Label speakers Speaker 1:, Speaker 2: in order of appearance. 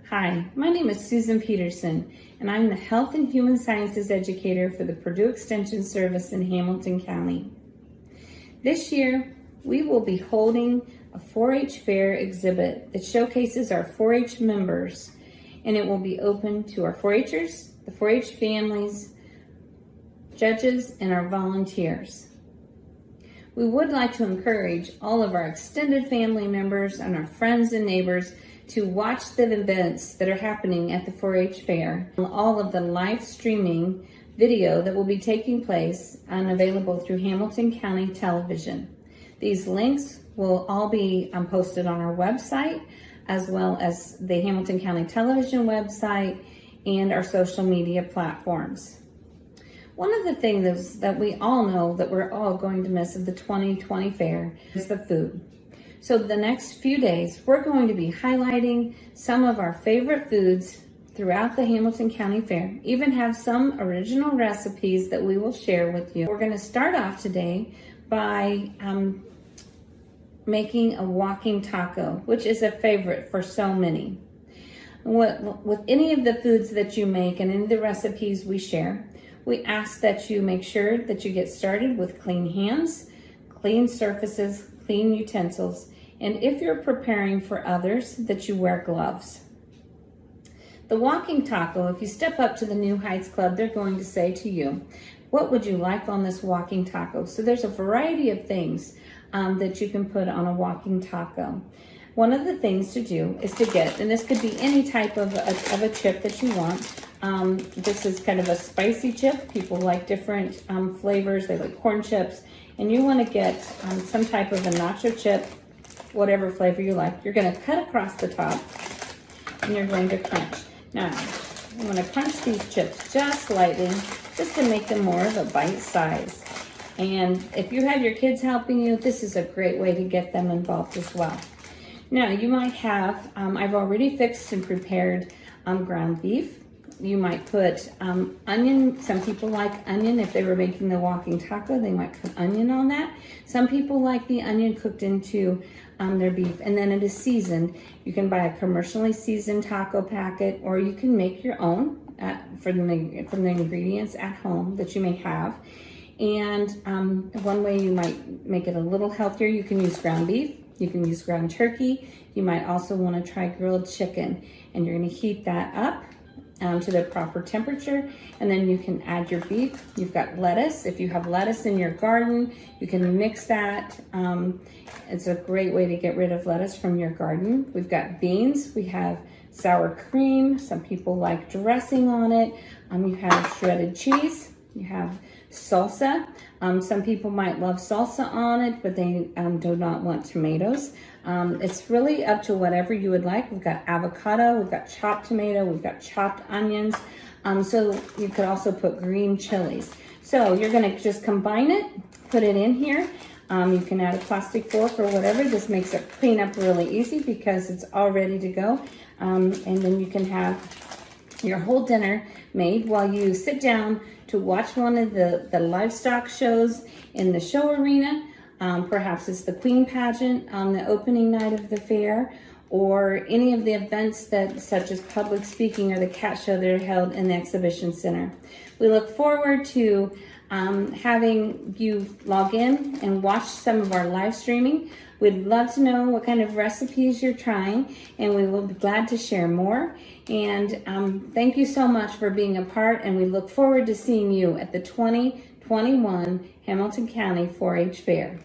Speaker 1: Hi, my name is Susan Peterson, and I'm the Health and Human Sciences Educator for the Purdue Extension Service in Hamilton County. This year, we will be holding a 4-H fair exhibit that showcases our 4-H members, and it will be open to our 4-Hers, the 4-H families, judges, and our volunteers. We would like to encourage all of our extended family members and our friends and neighbors to watch the events that are happening at the 4-H fair, all of the live streaming video that will be taking place and available through Hamilton County Television. These links will all be posted on our website, as well as the Hamilton County Television website and our social media platforms. One of the things that we all know that we're all going to miss at the 2020 fair is the food. So the next few days, we're going to be highlighting some of our favorite foods throughout the Hamilton County Fair, even have some original recipes that we will share with you. We're going to start off today by making a walking taco, which is a favorite for so many. With any of the foods that you make and any of the recipes we share, we ask that you make sure that you get started with clean hands, clean surfaces, clean utensils, and if you're preparing for others, that you wear gloves. The walking taco, if you step up to the New Heights Club, they're going to say to you, what would you like on this walking taco? So there's a variety of things that you can put on a walking taco. One of the things to do is to get, and this could be any type of a chip that you want. This is kind of a spicy chip. People like different flavors. They like corn chips. And you want to get some type of a nacho chip, whatever flavor you like. You're going to cut across the top and you're going to crunch. Now, I'm going to crunch these chips just slightly, just to make them more of a bite size. And if you have your kids helping you, this is a great way to get them involved as well. Now, you might have, I've already fixed and prepared ground beef. You might put onion. Some people like onion. If they were making the walking taco, they might put onion on that. Some people like the onion cooked into their beef, and then it is seasoned. You can buy a commercially seasoned taco packet, or you can make your own from the ingredients at home that you may have. And one way you might make it a little healthier, you can use ground beef. You can use ground turkey. You might also want to try grilled chicken, and you're going to heat that up to the proper temperature, and then you can add your beef. You've got lettuce. If you have lettuce in your garden, you can mix that. It's a great way to get rid of lettuce from your garden. We've got beans. We have sour cream. Some people like dressing on it. You have shredded cheese. You have salsa. Some people might love salsa on it, but they do not want tomatoes. It's really up to whatever you would like. We've got avocado, we've got chopped tomato, we've got chopped onions. So you could also put green chilies. So you're gonna just combine it, put it in here. You can add a plastic fork or whatever. This makes it clean up really easy because it's all ready to go. And then you can have your whole dinner made while you sit down to watch one of the livestock shows in the show arena. Perhaps it's the Queen pageant on the opening night of the fair, or any of the events such as public speaking or the cat show that are held in the exhibition center. We look forward to having you log in and watch some of our live streaming. We'd love to know what kind of recipes you're trying, and we will be glad to share more. And thank you so much for being a part, and we look forward to seeing you at the 2021 Hamilton County 4-H Fair.